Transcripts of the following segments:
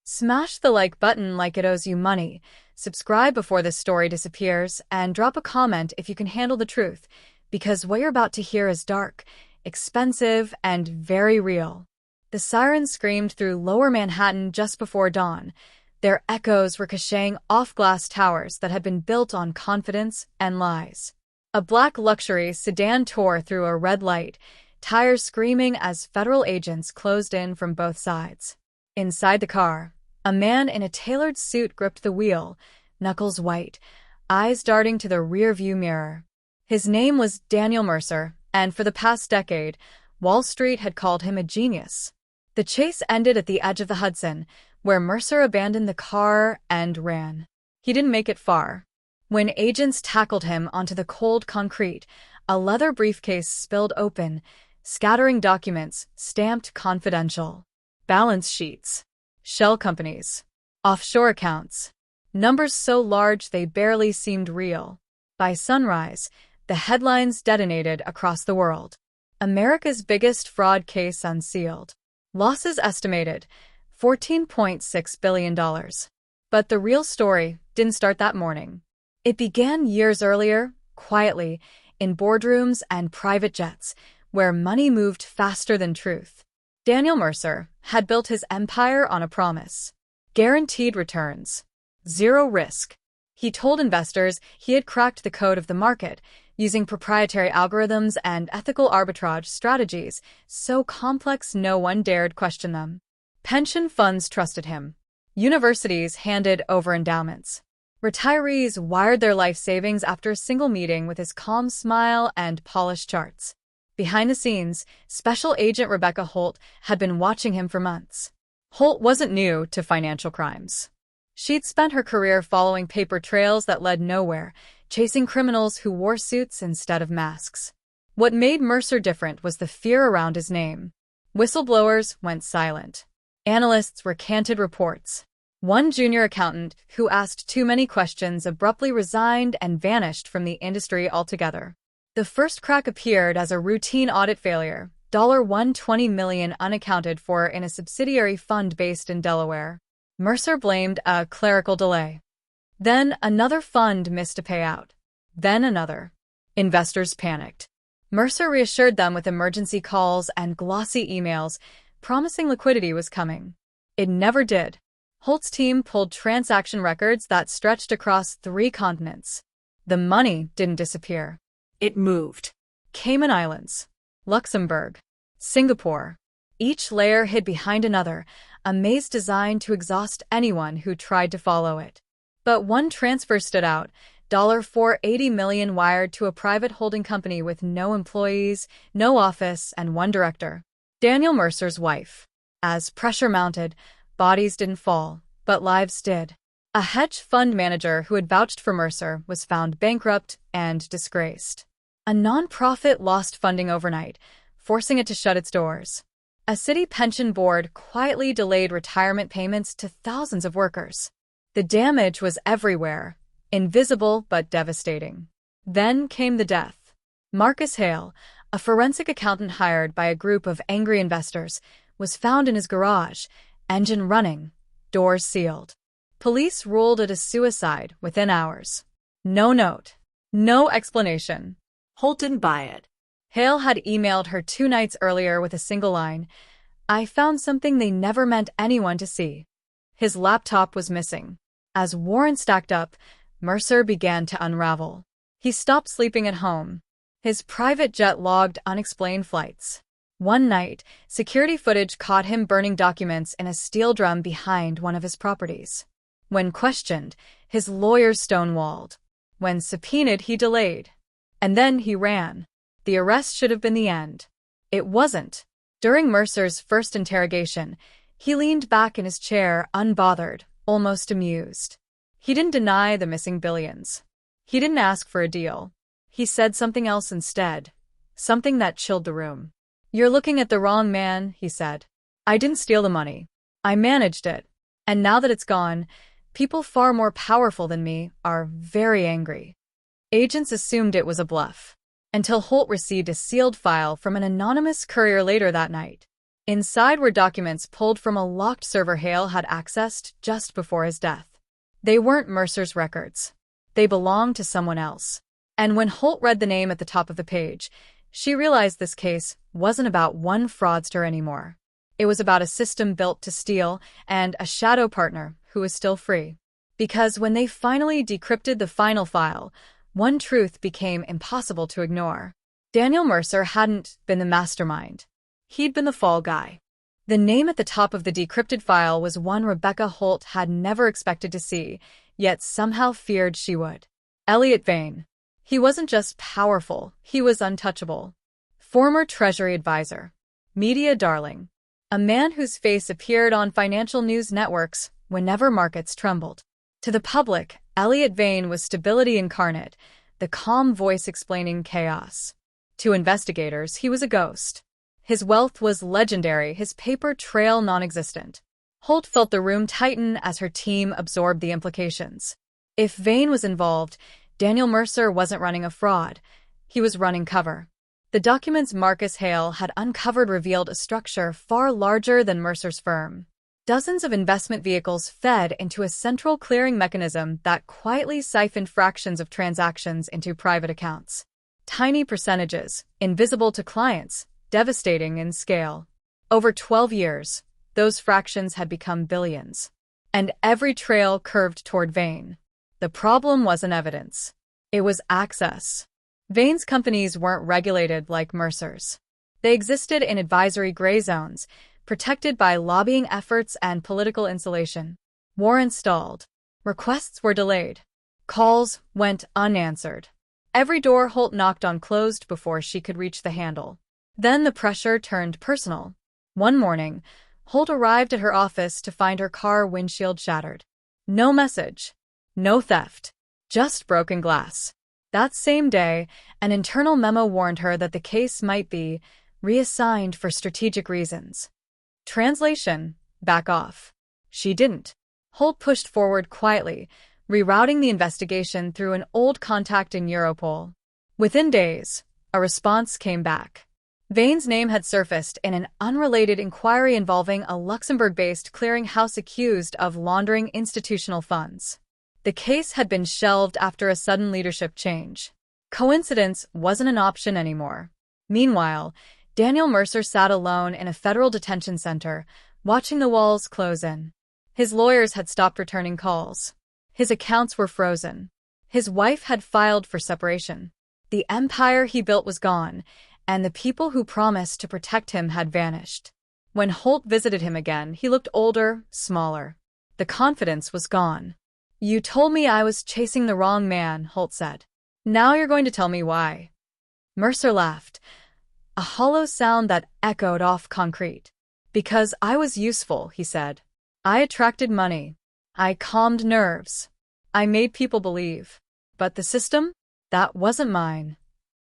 Smash the like button like it owes you money, subscribe before this story disappears, and drop a comment if you can handle the truth, because what you're about to hear is dark, expensive, and very real. The sirens screamed through lower Manhattan just before dawn, their echoes ricocheting off glass towers that had been built on confidence and lies. A black luxury sedan tore through a red light, tires screaming as federal agents closed in from both sides. Inside the car, a man in a tailored suit gripped the wheel, knuckles white, eyes darting to the rear-view mirror. His name was Daniel Mercer, and for the past decade, Wall Street had called him a genius. The chase ended at the edge of the Hudson, where Mercer abandoned the car and ran. He didn't make it far. When agents tackled him onto the cold concrete, a leather briefcase spilled open, scattering documents stamped confidential. Balance sheets, shell companies, offshore accounts, numbers so large they barely seemed real. By sunrise, the headlines detonated across the world. America's biggest fraud case unsealed. Losses estimated, $14.6 billion. But the real story didn't start that morning. It began years earlier, quietly, in boardrooms and private jets, where money moved faster than truth. Daniel Mercer had built his empire on a promise. Guaranteed returns. Zero risk. He told investors he had cracked the code of the market, using proprietary algorithms and ethical arbitrage strategies so complex no one dared question them. Pension funds trusted him. Universities handed over endowments. Retirees wired their life savings after a single meeting with his calm smile and polished charts. Behind the scenes, Special Agent Rebecca Holt had been watching him for months. Holt wasn't new to financial crimes. She'd spent her career following paper trails that led nowhere, chasing criminals who wore suits instead of masks. What made Mercer different was the fear around his name. Whistleblowers went silent. Analysts recanted reports. One junior accountant who asked too many questions abruptly resigned and vanished from the industry altogether. The first crack appeared as a routine audit failure, $120 million unaccounted for in a subsidiary fund based in Delaware. Mercer blamed a clerical delay. Then another fund missed a payout. Then another. Investors panicked. Mercer reassured them with emergency calls and glossy emails, promising liquidity was coming. It never did. Holt's team pulled transaction records that stretched across 3 continents. The money didn't disappear. It moved. Cayman Islands, Luxembourg, Singapore. Each layer hid behind another, a maze designed to exhaust anyone who tried to follow it. But one transfer stood out, $480 million wired to a private holding company with no employees, no office, and one director. Daniel Mercer's wife. As pressure mounted, bodies didn't fall, but lives did. A hedge fund manager who had vouched for Mercer was found bankrupt and disgraced. A nonprofit lost funding overnight, forcing it to shut its doors. A city pension board quietly delayed retirement payments to thousands of workers. The damage was everywhere, invisible but devastating. Then came the death. Marcus Hale, a forensic accountant hired by a group of angry investors, was found in his garage, engine running, doors sealed. Police ruled it a suicide within hours. No note. No explanation. Holt didn't buy it. Hale had emailed her 2 nights earlier with a single line, "I found something they never meant anyone to see." His laptop was missing. As warrants stacked up, Mercer began to unravel. He stopped sleeping at home. His private jet logged unexplained flights. One night, security footage caught him burning documents in a steel drum behind one of his properties. When questioned, his lawyers stonewalled. When subpoenaed, he delayed. And then he ran. The arrest should have been the end. It wasn't. During Mercer's first interrogation, he leaned back in his chair, unbothered, almost amused. He didn't deny the missing billions. He didn't ask for a deal. He said something else instead, something that chilled the room. "You're looking at the wrong man," he said. "I didn't steal the money. I managed it. And now that it's gone, people far more powerful than me are very angry." Agents assumed it was a bluff, until Holt received a sealed file from an anonymous courier later that night. Inside were documents pulled from a locked server Hale had accessed just before his death. They weren't Mercer's records. They belonged to someone else. And when Holt read the name at the top of the page, she realized this case wasn't about one fraudster anymore. It was about a system built to steal and a shadow partner who was still free. Because when they finally decrypted the final file, one truth became impossible to ignore. Daniel Mercer hadn't been the mastermind. He'd been the fall guy. The name at the top of the decrypted file was one Rebecca Holt had never expected to see, yet somehow feared she would. Elliot Vane. He wasn't just powerful, he was untouchable. Former Treasury advisor. Media darling. A man whose face appeared on financial news networks whenever markets trembled. To the public, Elliot Vane was stability incarnate, the calm voice explaining chaos. To investigators, he was a ghost. His wealth was legendary, his paper trail non-existent. Holt felt the room tighten as her team absorbed the implications. If Vane was involved, Daniel Mercer wasn't running a fraud. He was running cover. The documents Marcus Hale had uncovered revealed a structure far larger than Mercer's firm. Dozens of investment vehicles fed into a central clearing mechanism that quietly siphoned fractions of transactions into private accounts. Tiny percentages, invisible to clients, devastating in scale. Over 12 years, those fractions had become billions. And every trail curved toward Vane. The problem wasn't evidence. It was access. Vane's companies weren't regulated like Mercer's. They existed in advisory gray zones, protected by lobbying efforts and political insulation. Warrants stalled. Requests were delayed. Calls went unanswered. Every door Holt knocked on closed before she could reach the handle. Then the pressure turned personal. One morning, Holt arrived at her office to find her car windshield shattered. No message. No theft. Just broken glass. That same day, an internal memo warned her that the case might be reassigned for strategic reasons. Translation: back off. She didn't. Holt pushed forward quietly, rerouting the investigation through an old contact in Europol. Within days, a response came back. Vane's name had surfaced in an unrelated inquiry involving a Luxembourg-based clearinghouse accused of laundering institutional funds. The case had been shelved after a sudden leadership change. Coincidence wasn't an option anymore. Meanwhile, Daniel Mercer sat alone in a federal detention center, watching the walls close in. His lawyers had stopped returning calls. His accounts were frozen. His wife had filed for separation. The empire he built was gone, and the people who promised to protect him had vanished. When Holt visited him again, he looked older, smaller. The confidence was gone. "You told me I was chasing the wrong man," Holt said. "Now you're going to tell me why." Mercer laughed, a hollow sound that echoed off concrete. "Because I was useful," he said. "I attracted money. I calmed nerves. I made people believe. But the system? That wasn't mine."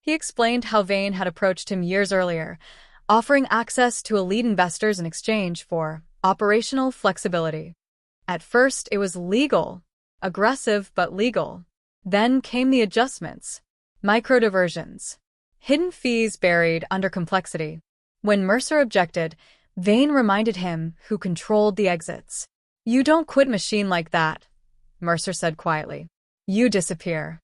He explained how Vane had approached him years earlier, offering access to elite investors in exchange for operational flexibility. At first, it was legal. Aggressive but legal. Then came the adjustments. Micro-diversions. Hidden fees buried under complexity. When Mercer objected, Vane reminded him who controlled the exits. "You don't quit machine like that," Mercer said quietly. "You disappear."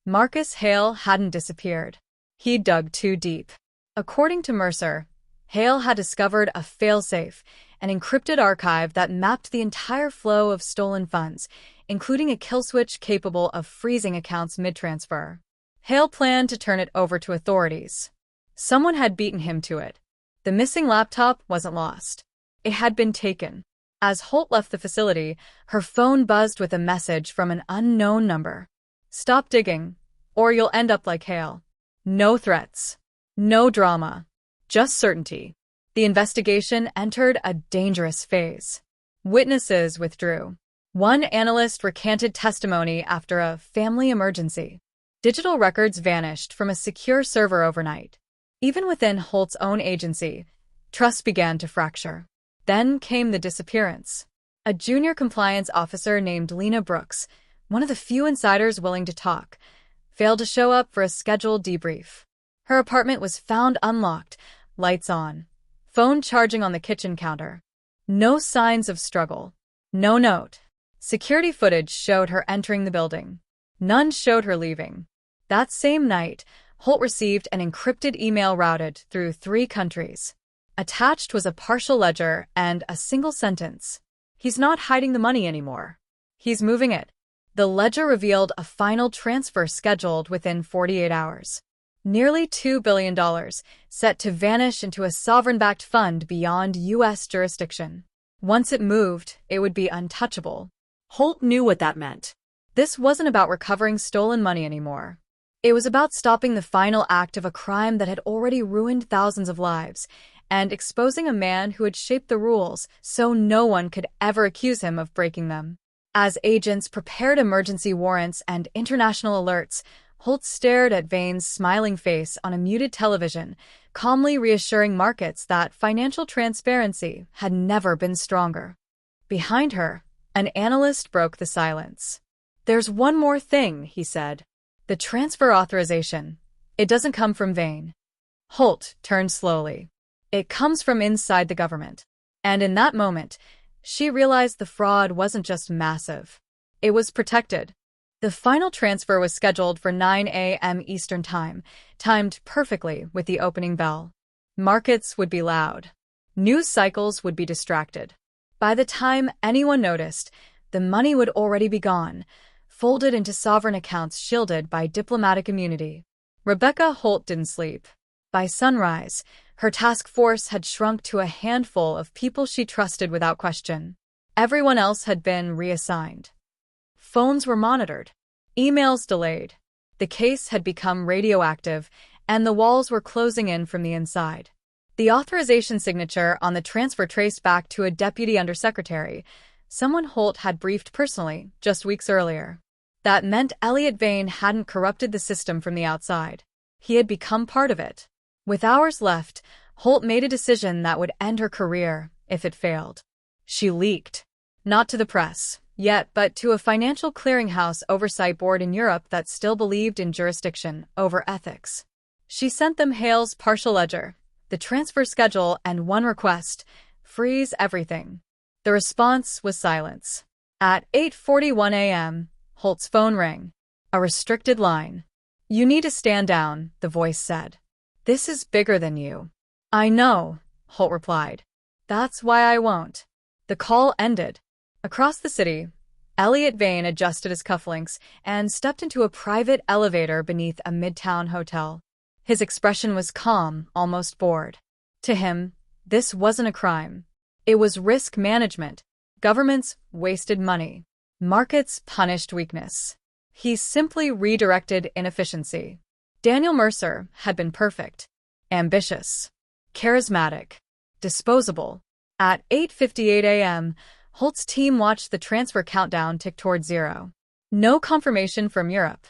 Marcus Hale hadn't disappeared. He dug too deep. According to Mercer, Hale had discovered a failsafe, an encrypted archive that mapped the entire flow of stolen funds, including a kill switch capable of freezing accounts mid-transfer. Hale planned to turn it over to authorities. Someone had beaten him to it. The missing laptop wasn't lost. It had been taken. As Holt left the facility, her phone buzzed with a message from an unknown number. "Stop digging, or you'll end up like Hale." No threats. No drama. Just certainty. The investigation entered a dangerous phase. Witnesses withdrew. One analyst recanted testimony after a family emergency. Digital records vanished from a secure server overnight. Even within Holt's own agency, trust began to fracture. Then came the disappearance. A junior compliance officer named Lena Brooks, one of the few insiders willing to talk, failed to show up for a scheduled debrief. Her apartment was found unlocked, lights on. Phone charging on the kitchen counter. No signs of struggle. No note. Security footage showed her entering the building. None showed her leaving. That same night, Holt received an encrypted email routed through 3 countries. Attached was a partial ledger and a single sentence. He's not hiding the money anymore. He's moving it. The ledger revealed a final transfer scheduled within 48 hours. Nearly $2 billion, set to vanish into a sovereign-backed fund beyond U.S. jurisdiction. Once it moved, it would be untouchable. Holt knew what that meant. This wasn't about recovering stolen money anymore. It was about stopping the final act of a crime that had already ruined thousands of lives, and exposing a man who had shaped the rules so no one could ever accuse him of breaking them. As agents prepared emergency warrants and international alerts, Holt stared at Vane's smiling face on a muted television, calmly reassuring markets that financial transparency had never been stronger. Behind her, an analyst broke the silence. "There's one more thing," he said. "The transfer authorization. It doesn't come from Vane." Holt turned slowly. "It comes from inside the government." And in that moment, she realized the fraud wasn't just massive. It was protected. The final transfer was scheduled for 9 a.m. Eastern Time, timed perfectly with the opening bell. Markets would be loud. News cycles would be distracted. By the time anyone noticed, the money would already be gone, folded into sovereign accounts shielded by diplomatic immunity. Rebecca Holt didn't sleep. By sunrise, her task force had shrunk to a handful of people she trusted without question. Everyone else had been reassigned. Phones were monitored. Emails delayed. The case had become radioactive, and the walls were closing in from the inside. The authorization signature on the transfer traced back to a deputy undersecretary, someone Holt had briefed personally just weeks earlier. That meant Elliot Vane hadn't corrupted the system from the outside. He had become part of it. With hours left, Holt made a decision that would end her career if it failed. She leaked. Not to the press yet, but to a financial clearinghouse oversight board in Europe that still believed in jurisdiction over ethics. She sent them Hale's partial ledger, the transfer schedule, and one request: freeze everything. The response was silence. At 8:41 a.m., Holt's phone rang. A restricted line. "You need to stand down," the voice said. "This is bigger than you." "I know," Holt replied. "That's why I won't." The call ended. Across the city, Elliot Vane adjusted his cufflinks and stepped into a private elevator beneath a midtown hotel. His expression was calm, almost bored. To him, this wasn't a crime. It was risk management. Governments wasted money. Markets punished weakness. He simply redirected inefficiency. Daniel Mercer had been perfect. Ambitious. Charismatic. Disposable. At 8:58 a.m., Holt's team watched the transfer countdown tick toward zero. No confirmation from Europe.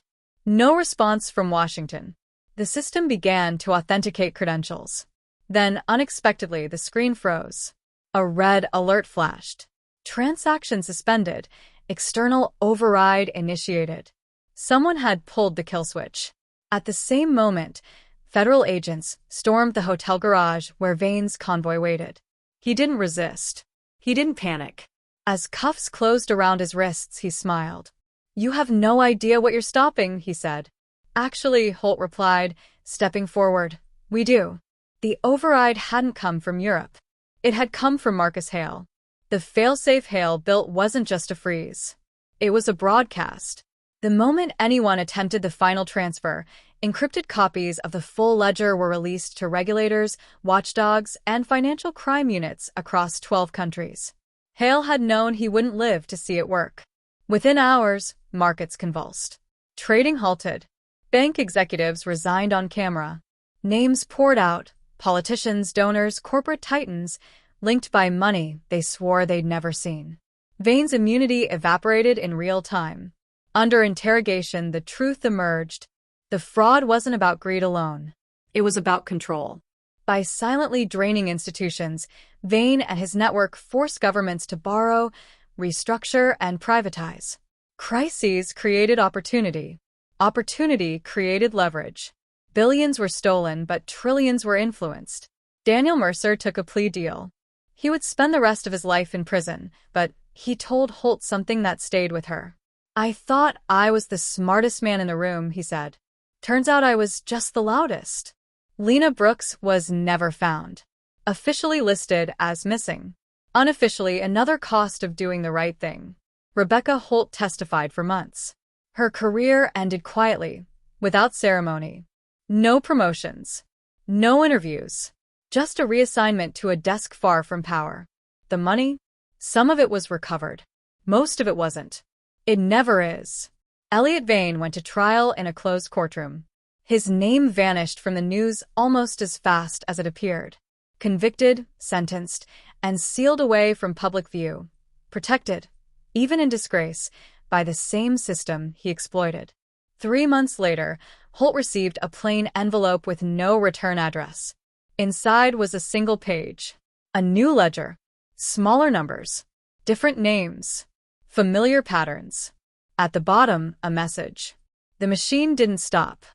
No response from Washington. The system began to authenticate credentials. Then, unexpectedly, the screen froze. A red alert flashed. Transaction suspended. External override initiated. Someone had pulled the kill switch. At the same moment, federal agents stormed the hotel garage where Vane's convoy waited. He didn't resist. He didn't panic. As cuffs closed around his wrists, he smiled. "You have no idea what you're stopping," he said. "Actually," Holt replied, stepping forward, "we do." The override hadn't come from Europe. It had come from Marcus Hale. The failsafe Hale built wasn't just a freeze. It was a broadcast. The moment anyone attempted the final transfer, encrypted copies of the full ledger were released to regulators, watchdogs, and financial crime units across 12 countries. Hale had known he wouldn't live to see it work. Within hours, markets convulsed. Trading halted. Bank executives resigned on camera. Names poured out: politicians, donors, corporate titans, linked by money they swore they'd never seen. Vane's immunity evaporated in real time. Under interrogation, the truth emerged. The fraud wasn't about greed alone. It was about control. By silently draining institutions, Vane and his network forced governments to borrow, restructure, and privatize. Crises created opportunity. Opportunity created leverage. Billions were stolen, but trillions were influenced. Daniel Mercer took a plea deal. He would spend the rest of his life in prison, but he told Holt something that stayed with her. "I thought I was the smartest man in the room," he said. "Turns out I was just the loudest." Lena Brooks was never found. Officially listed as missing. Unofficially, another cost of doing the right thing. Rebecca Holt testified for months. Her career ended quietly, without ceremony. No promotions. No interviews. Just a reassignment to a desk far from power. The money? Some of it was recovered. Most of it wasn't. It never is. Elliot Vane went to trial in a closed courtroom. His name vanished from the news almost as fast as it appeared. Convicted, sentenced, and sealed away from public view. Protected, even in disgrace, by the same system he exploited. 3 months later, Holt received a plain envelope with no return address. Inside was a single page. A new ledger. Smaller numbers. Different names. Familiar patterns. At the bottom, a message. The machine didn't stop.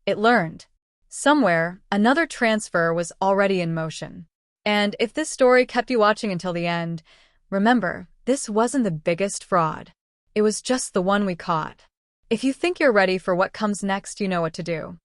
It learned. Somewhere, another transfer was already in motion. And if this story kept you watching until the end, remember, this wasn't the biggest fraud. It was just the one we caught. If you think you're ready for what comes next, you know what to do.